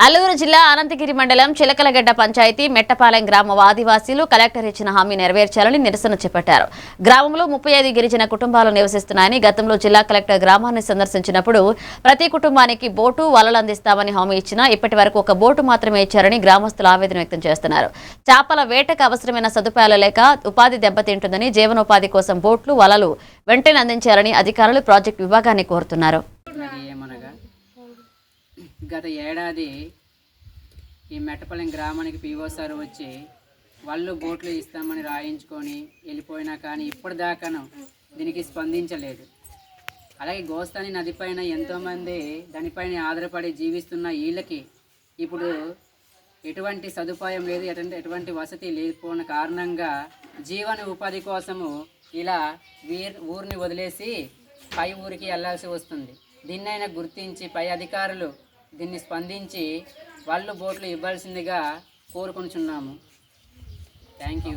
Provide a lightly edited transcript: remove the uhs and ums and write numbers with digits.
అల్లూరు జిల్లా అనంతగిరి మండలం చిలకలగడ్డ పంచాయతీ మెట్టపాలెం గ్రామ ఆదివాసీలు కలెక్టర్ ఇచ్చిన హామీ నెరవేర్చాలని నిరసన చేపట్టారు. గ్రామంలో 35 గిరిజన కుటుంబాలు నివసిస్తున్నాయని, గతంలో జిల్లా కలెక్టర్ గ్రామాన్ని సందర్శించినప్పుడు ప్రతి కుటుంబానికి బోటు, వలలు అందిస్తామని హామీ ఇచ్చినా ఇప్పటి వరకు ఒక బోటు మాత్రమే ఇచ్చారని గ్రామస్తులు ఆవేదన వ్యక్తం చేస్తున్నారు. చేపల వేటకు అవసరమైన సదుపాయాలు లేక ఉపాధి దెబ్బతింటుందని, జీవనోపాధి కోసం బోట్లు, వలలు వెంటనే అందించాలని అధికారులు ప్రాజెక్టు విభాగాన్ని కోరుతున్నారు. గత ఏడాది ఈ మెట్టపాలెం గ్రామానికి పీఓ సార్ వచ్చి వాళ్ళు బోట్లు ఇస్తామని రాయించుకొని వెళ్ళిపోయినా కానీ ఇప్పటిదాకాను దీనికి స్పందించలేదు. అలాగే గోస్తాని నదిపైన ఎంతోమంది దానిపైన ఆధారపడి జీవిస్తున్న వీళ్ళకి ఇప్పుడు ఎటువంటి సదుపాయం లేదు, ఎటువంటి వసతి లేకపోయిన కారణంగా జీవన ఉపాధి కోసము ఇలా ఊరిని వదిలేసి పై ఊరికి వెళ్ళాల్సి వస్తుంది. దీన్నైనా గుర్తించి పై అధికారులు దీన్ని స్పందించి వాళ్ళు బోట్లు ఇవ్వాల్సిందిగా కోరుకుంటున్నాము. Thank you.